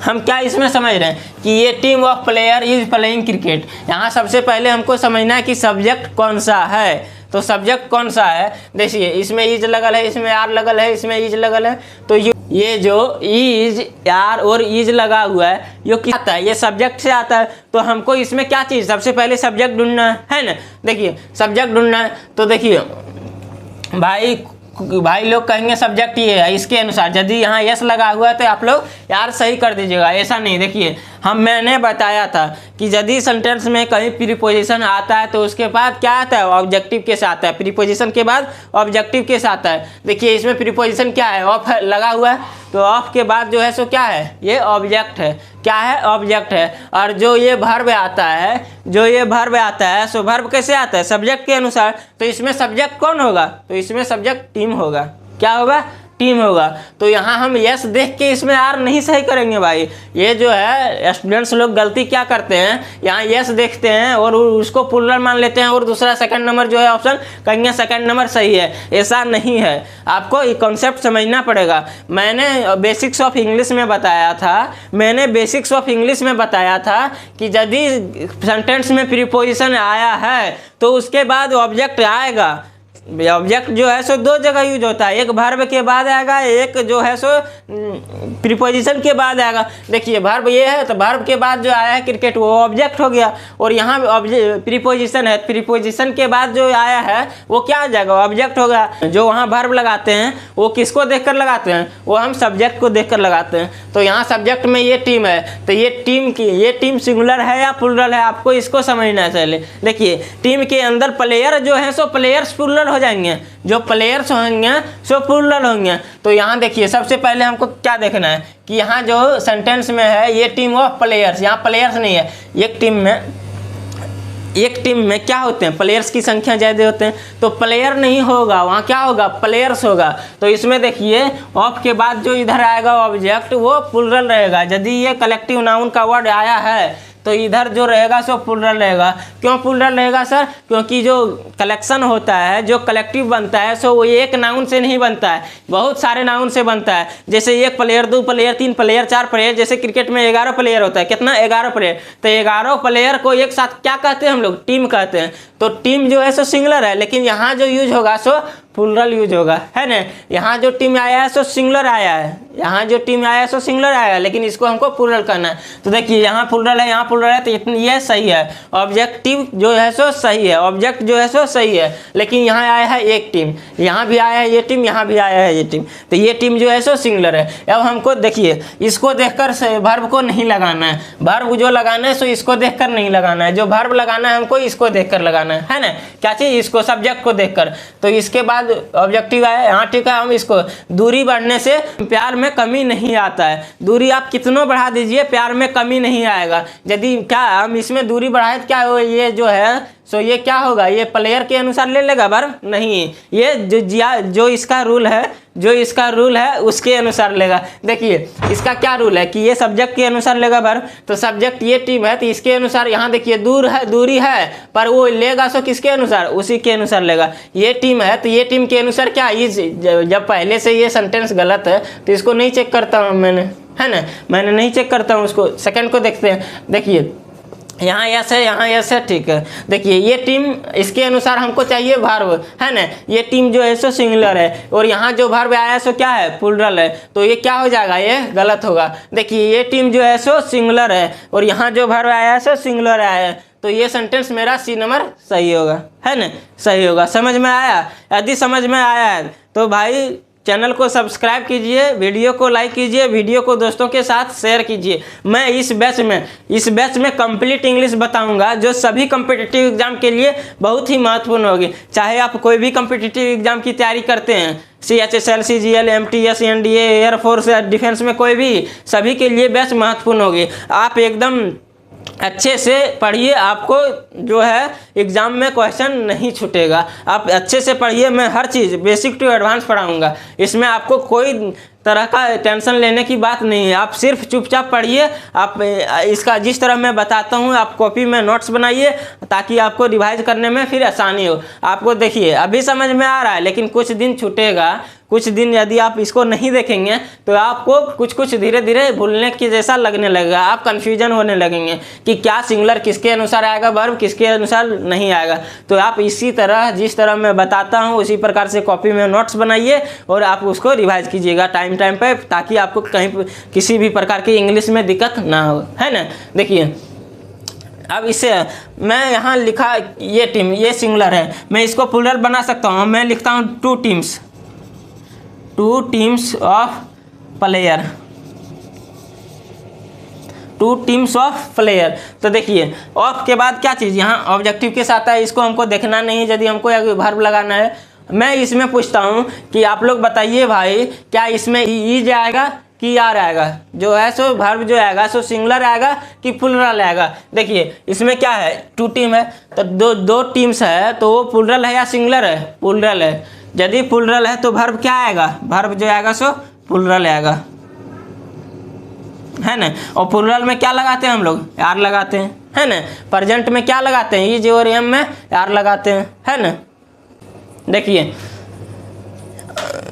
हम क्या इसमें समझ रहे हैं कि ये team of player is playing cricket. यहाँ सबसे पहले हमको समझना है कि सब्जेक्ट कौन सा है। तो सब्जेक्ट कौन सा है, देखिए इसमें इज लगल है, इसमें आर लगल है, इसमें इज लगल है। तो ये जो इज, आर और इज लगा हुआ है ये क्या आता है? ये सब्जेक्ट से आता है। तो हमको इसमें क्या चीज़, सबसे पहले सब्जेक्ट ढूंढना है ना। देखिए सब्जेक्ट ढूंढना है तो देखिए भाई लोग कहेंगे सब्जेक्ट ये है, इसके अनुसार यदि यहाँ यस लगा हुआ है तो आप लोग यार सही कर दीजिएगा, ऐसा नहीं। देखिए मैंने बताया था कि यदि सेंटेंस में कहीं प्रीपोजिशन आता है तो उसके बाद क्या आता है? ऑब्जेक्टिव के साथ आता है। प्रीपोजिशन के बाद ऑब्जेक्टिव के साथ आता है। देखिए इसमें प्रीपोजिशन क्या है? ऑफ लगा हुआ है, तो ऑफ के बाद जो है सो क्या है? ये ऑब्जेक्ट है। क्या है? ऑब्जेक्ट है। और जो ये वर्ब आता है, जो ये वर्ब आता है, सो वर्ब कैसे आता है? सब्जेक्ट के अनुसार। तो इसमें सब्जेक्ट कौन होगा? तो इसमें सब्जेक्ट टीम होगा। क्या होगा? टीम होगा। तो यहाँ हम यस देख के इसमें आर नहीं सही करेंगे भाई। ये जो है स्टूडेंट्स लोग गलती क्या करते हैं, यहाँ यस देखते हैं और उसको प्लूरल मान लेते हैं और दूसरा सेकंड नंबर जो है ऑप्शन कहेंगे सेकंड नंबर सही है। ऐसा नहीं है, आपको ये कॉन्सेप्ट समझना पड़ेगा। मैंने बेसिक्स ऑफ इंग्लिश में बताया था कि यदि सेंटेंस में प्रीपोजिशन आया है तो उसके बाद ऑब्जेक्ट आएगा। ऑब्जेक्ट जो है सो दो जगह यूज होता है, एक वर्ब के बाद आएगा, एक जो है सो प्रीपोजिशन के बाद आएगा। देखिए वर्ब ये है तो वर्ब के बाद जो आया है क्रिकेट वो ऑब्जेक्ट हो गया, और यहाँ प्रीपोजिशन है, प्रीपोजिशन के बाद जो आया है वो क्या आ जाएगा? ऑब्जेक्ट होगा। जो वहाँ वर्ब लगाते हैं वो किसको देखकर लगाते हैं? वो हम सब्जेक्ट को देखकर लगाते हैं। तो यहाँ सब्जेक्ट में ये टीम है, तो ये टीम सिंगुलर है या प्लूरल है, आपको इसको समझना है पहले। देखिए टीम के अंदर प्लेयर जो है सो प्लेयर्स प्लूरल हो जाएंगे, जो प्लेयर्स होंगे सो प्लूरल होंगे। तो यहाँ देखिए सबसे पहले हमको क्या देखना है कि यहाँ जो सेंटेंस में है ये टीम ऑफ प्लेयर्स, यहाँ प्लेयर्स नहीं है। एक टीम में क्या होते हैं? प्लेयर्स की संख्या ज़्यादा होते हैं, तो प्लेयर नहीं होगा, वहाँ क्या होगा? प्लेयर्स होगा। तो इसमें देखिए ऑफ के बाद जो इधर आएगा ऑब्जेक्ट वो प्लूरल रहेगा। यदि ये कलेक्टिव नाउन का वर्ड आया है तो इधर जो रहेगा सो प्लूरल रहेगा। क्यों प्लूरल रहेगा सर? क्योंकि जो कलेक्शन होता है, जो कलेक्टिव बनता है सो वो एक नाउन से नहीं बनता है, बहुत सारे नाउन से बनता है। जैसे एक प्लेयर, दो प्लेयर, तीन प्लेयर, चार प्लेयर। जैसे क्रिकेट में 11 प्लेयर होता है, कितना? 11 प्लेयर। तो 11 प्लेयर को एक साथ क्या कहते हैं हम लोग? टीम कहते हैं। तो टीम जो है सो सिंगुलर है, लेकिन यहाँ जो यूज होगा सो प्लूरल यूज होगा, है ना। यहाँ जो टीम आया है सो सिंगुलर आया है, यहाँ जो टीम आया है सो सिंगुलर आया है, लेकिन इसको हमको प्लूरल करना है। तो देखिए यहाँ प्लूरल है, यहाँ प्लूरल है, तो इतनी ये सही है। ऑब्जेक्टिव जो है सो सही है, ऑब्जेक्ट जो है सो सही है, लेकिन यहाँ आया है एक टीम, यहाँ भी आया है ये टीम, यहाँ भी आया है ये टीम। तो ये टीम जो है सो सिंगुलर है। अब हमको देखिए इसको देखकर वर्ब को नहीं लगाना है, वर्ब जो लगाना है सो इसको देखकर नहीं लगाना है, जो वर्ब लगाना है हमको इसको देखकर लगाना है ना। क्या चीज़? इसको, सब्जेक्ट को देखकर। तो इसके बाद ऑब्जेक्टिव आया यहाँ, ठीक है। हम इसको दूरी बढ़ने से प्यार में कमी नहीं आता है। दूरी आप कितनों बढ़ा दीजिए प्यार में कमी नहीं आएगा। यदि क्या हम इसमें दूरी बढ़ाए तो क्या हो, ये जो है सो ये क्या होगा, ये प्लेयर के अनुसार ले लेगा वर्ब? नहीं, ये जो इसका रूल है उसके अनुसार लेगा। देखिए इसका क्या रूल है कि ये सब्जेक्ट के अनुसार लेगा वर्ब, तो सब्जेक्ट ये टीम है तो इसके अनुसार, यहाँ देखिए दूरी है पर वो लेगा सो किसके अनुसार, उसी के अनुसार लेगा। ये टीम है तो ये टीम के अनुसार क्या, जब पहले से ये सेंटेंस गलत है तो इसको नहीं चेक करता हूँ मैंने, है ना, मैंने नहीं चेक करता हूँ उसको। सेकंड को देखते हैं। देखिए यहाँ यस है, यहाँ यस है, ठीक है। देखिए ये टीम, इसके अनुसार हमको चाहिए वर्ब, है ना। ये टीम जो है सो सिंगुलर है और यहाँ जो वर्ब आया है सो क्या है, प्लूरल है, तो ये क्या हो जाएगा, ये गलत होगा। देखिए ये टीम जो है सो सिंगुलर है और यहाँ जो वर्ब आया है सो सिंगुलर आया है, तो ये सेंटेंस मेरा सी नंबर सही होगा, है ना, सही होगा। समझ में आया? यदि समझ में आया है तो भाई चैनल को सब्सक्राइब कीजिए, वीडियो को लाइक कीजिए, वीडियो को दोस्तों के साथ शेयर कीजिए। मैं इस बैच में कंप्लीट इंग्लिश बताऊंगा जो सभी कॉम्पिटिटिव एग्जाम के लिए बहुत ही महत्वपूर्ण होगी। चाहे आप कोई भी कॉम्पिटिटिव एग्जाम की तैयारी करते हैं, CHSL, CGL, MTS, NDA, air force, defence में कोई भी, सभी के लिए बैच महत्वपूर्ण होगी। आप एकदम अच्छे से पढ़िए, आपको जो है एग्ज़ाम में क्वेश्चन नहीं छूटेगा। आप अच्छे से पढ़िए, मैं हर चीज़ बेसिक टू एडवांस पढ़ाऊंगा। इसमें आपको कोई तरह का टेंशन लेने की बात नहीं है। आप सिर्फ चुपचाप पढ़िए। आप इसका जिस तरह मैं बताता हूँ आप कॉपी में नोट्स बनाइए ताकि आपको रिवाइज करने में फिर आसानी हो। आपको देखिए अभी समझ में आ रहा है, लेकिन कुछ दिन छूटेगा, कुछ दिन यदि आप इसको नहीं देखेंगे तो आपको कुछ धीरे धीरे भूलने की जैसा लगने लगेगा। आप कन्फ्यूजन होने लगेंगे कि क्या सिंगुलर किसके अनुसार आएगा, वर्ब किसके अनुसार नहीं आएगा। तो आप इसी तरह जिस तरह मैं बताता हूँ उसी प्रकार से कॉपी में नोट्स बनाइए और आप उसको रिवाइज कीजिएगा टाइम पे, ताकि आपको कहीं किसी भी प्रकार की इंग्लिश में दिक्कत ना हो, है ना। देखिए अब इसे मैं यहाँ लिखा, ये टीम ये सिंगुलर है, मैं इसको प्लूरल बना सकता हूँ। मैं लिखता हूँ two teams of player, two teams of player. तो देखिए ऑफ के बाद क्या चीज़ यहाँ ऑब्जेक्टिव के साथ है, इसको हमको देखना नहीं। यदि हमको वर्ब लगाना है, मैं इसमें पूछता हूँ कि आप लोग बताइए भाई, क्या इसमें ईज आएगा कि आर आएगा? जो है सो वर्ब जो आएगा सो सिंगुलर आएगा कि प्लूरल आएगा? देखिए इसमें क्या है, टू टीम है तो दो टीम्स है, तो वो प्लूरल है या सिंगुलर है? प्लूरल है। यदि प्लूरल है तो वर्ब क्या आएगा, वर्ब जो आएगा सो प्लूरल आएगा, है ना। और प्लूरल में क्या लगाते हैं हम लोग, आर लगाते हैं, है ना। प्रेजेंट में क्या लगाते हैं, ईज और एम में आर लगाते हैं, है ना। देखिए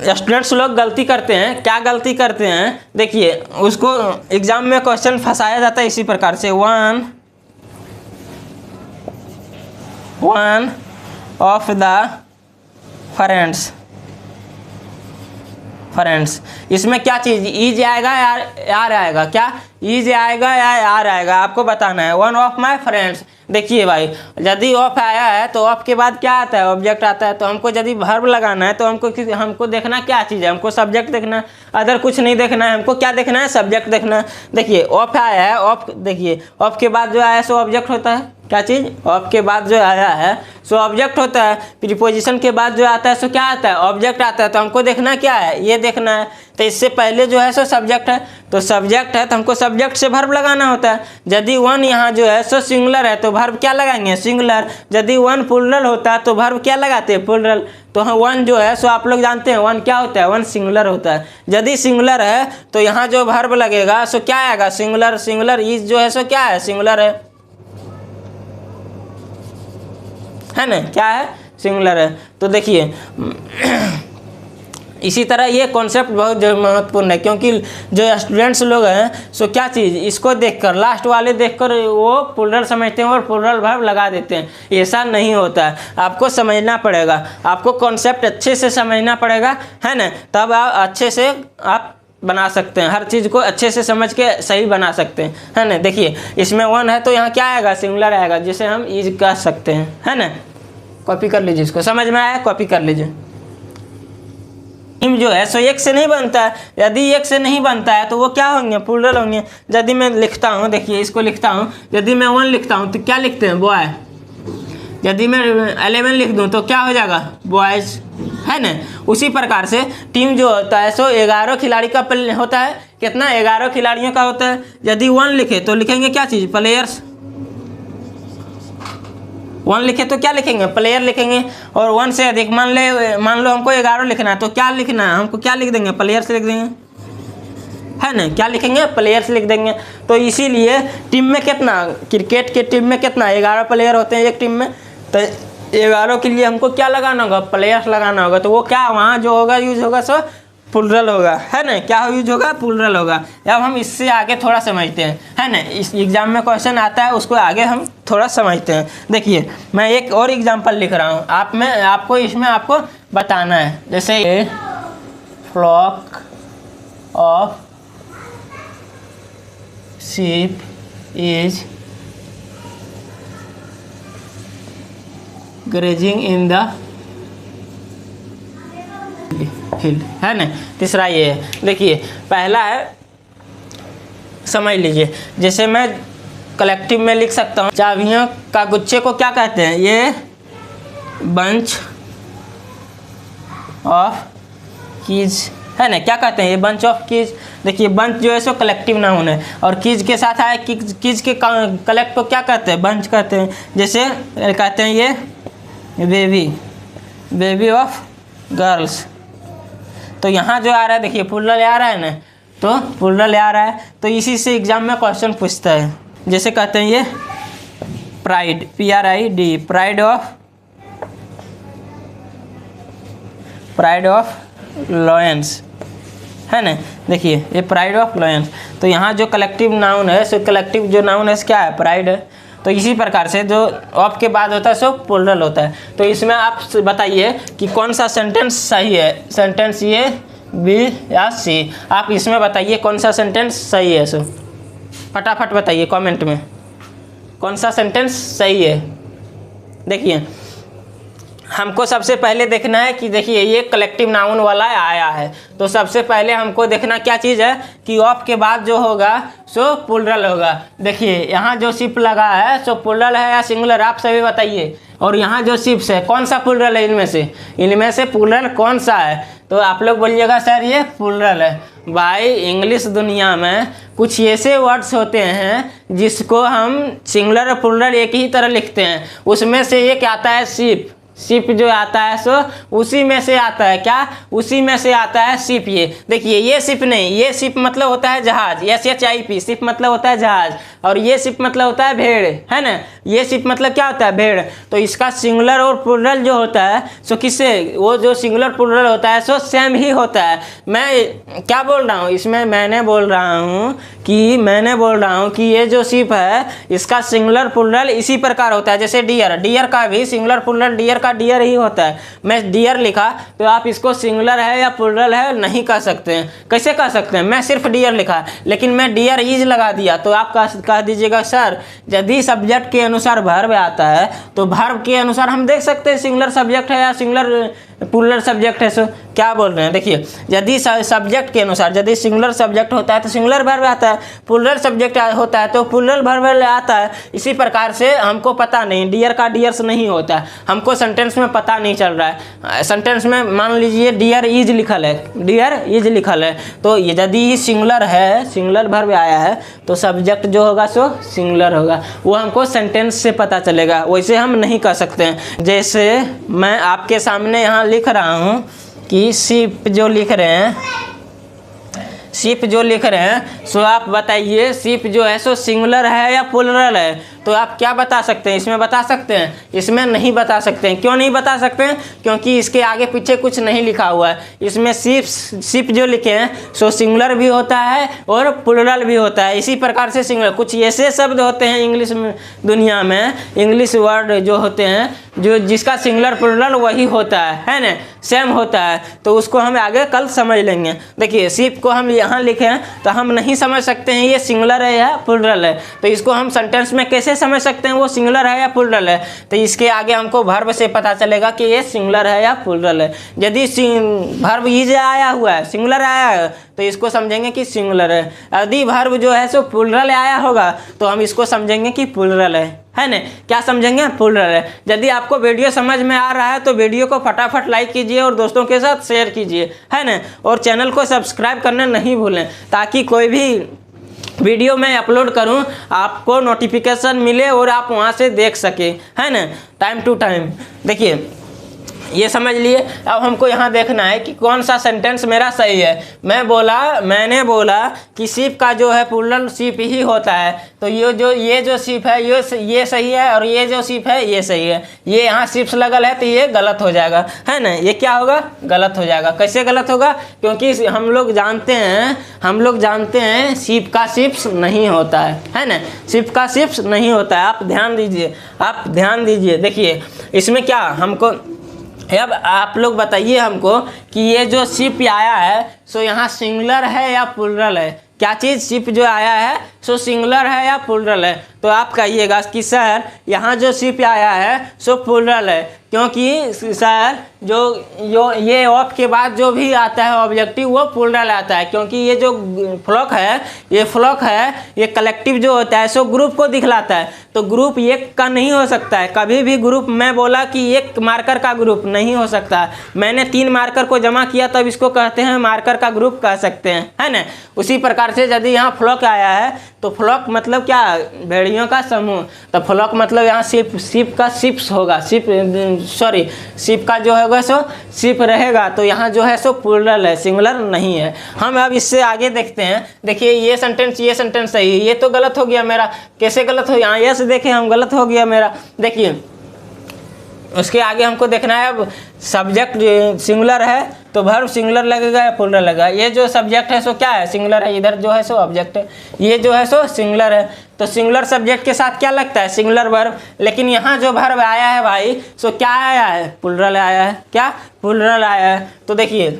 स्टूडेंट्स लोग गलती करते हैं, क्या गलती करते हैं, देखिए उसको एग्जाम में क्वेश्चन फंसाया जाता है इसी प्रकार से, वन ऑफ द फ्रेंड्स, इसमें क्या चीज़ ईज आएगा या आर आएगा? क्या ईज आएगा या आर आएगा, आपको बताना है। वन ऑफ माय फ्रेंड्स, देखिए भाई यदि ऑफ आया है तो ऑफ के बाद क्या आता है, ऑब्जेक्ट आता है। तो हमको यदि वर्ब लगाना है तो हमको देखना क्या चीज़ है, हमको सब्जेक्ट देखना है, अदर कुछ नहीं देखना है। हमको क्या देखना है, सब्जेक्ट देखना है। देखिए ऑफ आया है, ऑफ देखिए ऑफ के बाद जो आया सो ऑब्जेक्ट होता है। क्या चीज़, ऑफ के बाद जो आया है सो ऑब्जेक्ट होता है। प्रीपोजिशन के बाद जो आता है सो क्या आता है, ऑब्जेक्ट आता है। तो हमको देखना क्या है, ये देखना है। तो इससे पहले जो है सो सब्जेक्ट है, तो सब्जेक्ट है तो हमको सब्जेक्ट से वर्ब लगाना होता है। यदि वन यहाँ जो है सो सिंगुलर है तो वर्ब क्या लगाएंगे, सिंगुलर। यदि वन प्लूरल होता है तो वर्ब क्या लगाते हैं, प्लूरल। तो हाँ वन जो है सो आप लोग जानते हैं वन क्या होता है, वन सिंगुलर होता है। यदि सिंगुलर है तो यहाँ जो वर्ब लगेगा सो क्या आएगा, सिंगुलर इज जो है सो क्या है, सिंगुलर है ना, क्या है, सिंगुलर है। तो देखिए इसी तरह ये कॉन्सेप्ट बहुत महत्वपूर्ण है, क्योंकि जो स्टूडेंट्स लोग हैं सो क्या चीज़ इसको देखकर, लास्ट वाले देखकर वो प्लूरल समझते हैं और प्लूरल वर्ब लगा देते हैं। ऐसा नहीं होता है, आपको समझना पड़ेगा, आपको कॉन्सेप्ट अच्छे से समझना पड़ेगा, है ना। तब आप अच्छे से आप बना सकते हैं, हर चीज़ को अच्छे से समझ के सही बना सकते हैं, है ना। देखिए इसमें वन है तो यहाँ क्या आएगा, सिंगुलर आएगा, जिसे हम ईज कह सकते हैं, है ना। कॉपी कर लीजिए, इसको समझ में आया, कॉपी कर लीजिए। टीम जो है सो एक से नहीं बनता है। यदि एक से नहीं बनता है तो वो क्या होंगे, प्लूरल होंगे। यदि मैं लिखता हूँ, देखिए इसको लिखता हूँ, यदि मैं वन लिखता हूँ तो क्या लिखते हैं, बॉय। यदि मैं 11 लिख दूँ तो क्या हो जाएगा, बॉयज़, है ना। उसी प्रकार से टीम जो होता है सो 11 खिलाड़ी का होता है। कितना, 11 खिलाड़ियों का होता है। यदि वन लिखे तो लिखेंगे क्या चीज़, प्लेयर्स। 1 लिखे तो क्या लिखेंगे, प्लेयर लिखेंगे। और 1 से अधिक मान लो हमको 11 लिखना है, तो क्या लिखना है हमको, क्या लिख देंगे, प्लेयर्स लिख देंगे, है ना, क्या लिखेंगे, प्लेयर्स लिख देंगे। तो इसीलिए टीम में कितना, क्रिकेट के टीम में कितना 11 प्लेयर होते हैं एक टीम में, तो 11 के लिए हमको क्या लगाना होगा, प्लेयर्स लगाना होगा। तो वो क्या वहाँ जो होगा यूज होगा सो प्लूरल होगा, है ना, क्या यूज होगा, प्लूरल होगा। अब हम इससे आगे थोड़ा समझते हैं, है ना, इस एग्जाम में क्वेश्चन आता है उसको आगे हम थोड़ा समझते हैं। देखिए मैं एक और एग्जाम्पल लिख रहा हूँ, आपको इसमें आपको बताना है। जैसे a flock of sheep is grazing in the field, है ना। तीसरा ये है, देखिए पहला है, समझ लीजिए, जैसे मैं कलेक्टिव में लिख सकता हूँ, चाबियों का गुच्छे को क्या कहते हैं, ये बंच ऑफ कीज, है ना, क्या कहते हैं, ये बंच ऑफ कीज। देखिए बंच जो है सो कलेक्टिव नाउन है, और कीज के साथ आया, कीज के कलेक्ट को क्या कहते हैं, बंच कहते हैं। जैसे कहते हैं ये बेबी ऑफ गर्ल्स, तो यहाँ जो आ रहा है देखिए प्लूरल आ रहा है ना, तो प्लूरल आ रहा है, तो इसी से एग्जाम में क्वेश्चन पूछता है। जैसे कहते हैं ये pride, PRID, pride of lions, है ना। देखिए ये प्राइड ऑफ लॉयंस, तो यहाँ जो कलेक्टिव नाउन है सो कलेक्टिव जो नाउन है क्या है, प्राइड है। तो इसी प्रकार से जो ऑफ के बाद होता है सो प्लूरल होता है। तो इसमें आप बताइए कि कौन सा सेंटेंस सही है, सेंटेंस ये बी या सी, आप इसमें बताइए कौन सा सेंटेंस सही है। सो फटाफट बताइए कमेंट में कौन सा सेंटेंस सही है। देखिए हमको सबसे पहले देखना है कि देखिए ये कलेक्टिव नाउन वाला आया है, तो सबसे पहले हमको देखना क्या चीज़ है कि ऑफ के बाद जो होगा सो प्लूरल होगा। देखिए यहाँ जो शिप लगा है सो प्लूरल है या सिंगुलर, आप सभी बताइए। और यहाँ जो शिप्स है कौन सा प्लूरल है, इनमें से प्लूरल कौन सा है, तो आप लोग बोलिएगा सर ये प्लूरल है। भाई इंग्लिश दुनिया में कुछ ऐसे वर्ड्स होते हैं जिसको हम सिंगुलर और प्लूरल एक ही तरह लिखते हैं, उसमें से एक आता है शिप। शिप जो आता है सो उसी में से आता है, क्या, उसी में से आता है शिप। ये देखिए ये शिप नहीं, ये शिप मतलब होता है जहाज, SHIP, शिप मतलब होता है जहाज, और ये शिप मतलब होता है भेड़, है ना। ये शिप मतलब क्या होता है, भेड़। तो इसका सिंगुलर और प्लूरल जो होता है सो किससे, वो जो सिंगुलर प्लूरल होता है सो सेम ही होता है। मैं क्या बोल रहा हूँ इसमें, मैंने बोल रहा हूँ कि ये जो शिप है इसका सिंगुलर प्लूरल इसी प्रकार होता है। जैसे डियर का भी सिंगुलर प्लूरल डियर का डियर ही होता है। मैं डियर लिखा तो आप इसको सिंगुलर है या प्लूरल है नहीं कह सकते हैं। कैसे कह सकते हैं, मैं सिर्फ डियर लिखा लेकिन मैं डियर इज लगा दिया, तो आप कह दीजिएगा सर यदि सब्जेक्ट के अनुसार वर्ब आता है तो वर्ब के अनुसार हम देख सकते हैं सिंगुलर सब्जेक्ट है या सिंगुलर प्लूरल सब्जेक्ट है। सो क्या बोल रहे हैं, देखिए यदि सब्जेक्ट के अनुसार यदि सिंगुलर सब्जेक्ट होता है तो सिंगुलर वर्ब आता है, प्लूरल सब्जेक्ट होता है तो प्लूरल वर्ब आता है। इसी प्रकार से हमको पता नहीं, डियर का डियर्स नहीं होता है, हमको सेंटेंस में पता नहीं चल रहा है। सेंटेंस में मान लीजिए डियर इज लिखल है, तो यदि सिंगुलर है, सिंगुलर वर्ब आया है तो सब्जेक्ट जो होगा सो सिंगुलर होगा, वो हमको सेंटेंस से पता चलेगा। वैसे हम नहीं कर सकते हैं। जैसे मैं आपके सामने यहाँ लिख रहा हूँ कि शिप जो लिख रहे हैं सो आप बताइए शिप जो है सो सिंगुलर है या प्लूरल है, तो आप क्या बता सकते हैं, इसमें बता सकते हैं, इसमें नहीं बता सकते हैं। क्यों नहीं बता सकते हैं, क्योंकि इसके आगे पीछे कुछ नहीं लिखा हुआ है। इसमें शिप जो लिखे हैं सो सिंगुलर भी होता है और प्लूरल भी होता है। इसी प्रकार से सिंगुलर कुछ ऐसे शब्द होते हैं इंग्लिश में, दुनिया में इंग्लिश वर्ड जो होते हैं जो जिसका सिंगुलर प्लूरल वही होता है ना, सेम होता है। तो उसको हम आगे कल समझ लेंगे। देखिए शिप को हम यहाँ लिखें तो हम नहीं समझ सकते हैं ये सिंगुलर है या प्लूरल है, तो इसको हम सेंटेंस में कैसे समझ सकते हैं वो सिंगुलर है या प्लूरल है, तो इसके आगे हमको वर्ब से पता चलेगा कि ये सिंगुलर है या प्लूरल है। यदि वर्ब इज आया हुआ है, सिंगुलर आया है, तो इसको समझेंगे कि सिंगुलर है। यदि वर्ब जो है सो प्लूरल आया होगा तो हम इसको समझेंगे कि प्लूरल है ना। क्या समझेंगे, प्लूरल है। यदि आपको वीडियो समझ में आ रहा है तो वीडियो को फटाफट लाइक कीजिए और दोस्तों के साथ शेयर कीजिए, है ना। और चैनल को सब्सक्राइब करना नहीं भूलें ताकि कोई भी वीडियो मैं अपलोड करूं आपको नोटिफिकेशन मिले और आप वहां से देख सके, है ना, टाइम टू टाइम। देखिए ये समझ लिए। अब हमको यहाँ देखना है कि कौन सा सेंटेंस मेरा सही है। मैंने बोला कि शिप का जो है प्लूरल शिप ही होता है, तो ये जो शिप है ये सही है और ये जो शिप है ये सही है। ये यहाँ शिप्स लगल है तो ये गलत हो जाएगा, है ना, ये क्या होगा, गलत हो जाएगा। कैसे गलत होगा, क्योंकि हम लोग जानते हैं शिप का शिप्स नहीं होता है ना, शिप का शिप्स नहीं होता है। आप ध्यान दीजिए। देखिए इसमें क्या हमको, अब आप लोग बताइए हमको कि ये जो शिप आया है सो यहाँ सिंगुलर है या प्लूरल है। क्या चीज़, शिप जो आया है सो सिंगुलर है या प्लूरल है। तो आप कहिएगा कि सर यहाँ जो शिप आया है सो प्लूरल है, क्योंकि सर जो ये ऑफ के बाद जो भी आता है ऑब्जेक्टिव वो प्लूरल आता है, क्योंकि ये जो फ्लॉक है ये कलेक्टिव जो होता है सो ग्रुप को दिखलाता है। तो ग्रुप एक का नहीं हो सकता है कभी भी। ग्रुप मैं बोला कि एक मार्कर का ग्रुप नहीं हो सकता। मैंने 3 मार्कर को जमा किया तब इसको कहते हैं मार्कर का ग्रुप कह सकते हैं, है ना। उसी प्रकार से यदि यहाँ फ्लॉक आया है तो फ्लॉक मतलब क्या, भेड़ियों का समूह। तो फ्लॉक मतलब यहाँ शिप का शिप्स होगा, शिप का जो होगा सो शिप रहेगा। तो यहाँ जो है सो प्लूरल है, सिंगुलर नहीं है। हम अब इससे आगे देखते हैं। देखिए ये सेंटेंस सही है, ये तो गलत हो गया मेरा। कैसे गलत हो, यहाँ यस देखें हम, गलत हो गया मेरा। देखिए उसके आगे हमको देखना है। अब सब्जेक्ट सिंगुलर है तो वर्ब सिंगुलर लगेगा या प्लूरल लगेगा। ये जो सब्जेक्ट है सो क्या है, सिंगुलर है। इधर जो है सो ऑब्जेक्ट है, ये जो है सो सिंगुलर है। तो सिंगुलर सब्जेक्ट के साथ क्या लगता है, सिंगुलर वर्ब। लेकिन यहाँ जो वर्ब आया है भाई सो क्या आया है, प्लूरल आया है। क्या, प्लूरल आया है। तो देखिए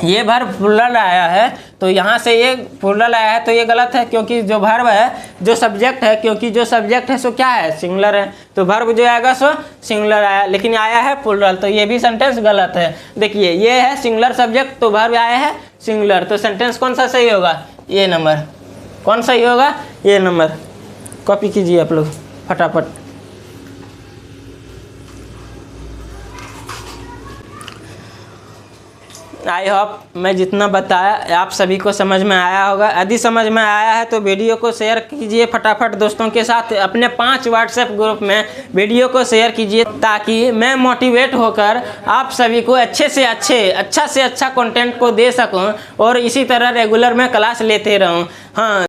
ये वर्ब प्लूरल आया है, तो यहाँ से ये प्लूरल आया है तो ये गलत है, क्योंकि जो वर्ब है जो सब्जेक्ट है, क्योंकि जो सब्जेक्ट है सो क्या है, सिंगुलर है। तो वर्ब जो आएगा सो सिंगुलर आया, लेकिन आया है प्लूरल, तो ये भी सेंटेंस गलत है। देखिए ये है सिंगुलर सब्जेक्ट तो वर्ब आया है सिंगुलर, तो सेंटेंस कौन सा सही होगा, ये नंबर। कौन सही होगा, ये नंबर। कॉपी कीजिए आप लोग फटाफट। आई होप मैं जितना बताया आप सभी को समझ में आया होगा। यदि समझ में आया है तो वीडियो को शेयर कीजिए फटाफट दोस्तों के साथ। अपने 5 व्हाट्सएप ग्रुप में वीडियो को शेयर कीजिए, ताकि मैं मोटिवेट होकर आप सभी को अच्छा से अच्छा कंटेंट को दे सकूं और इसी तरह रेगुलर में क्लास लेते रहूं। हाँ।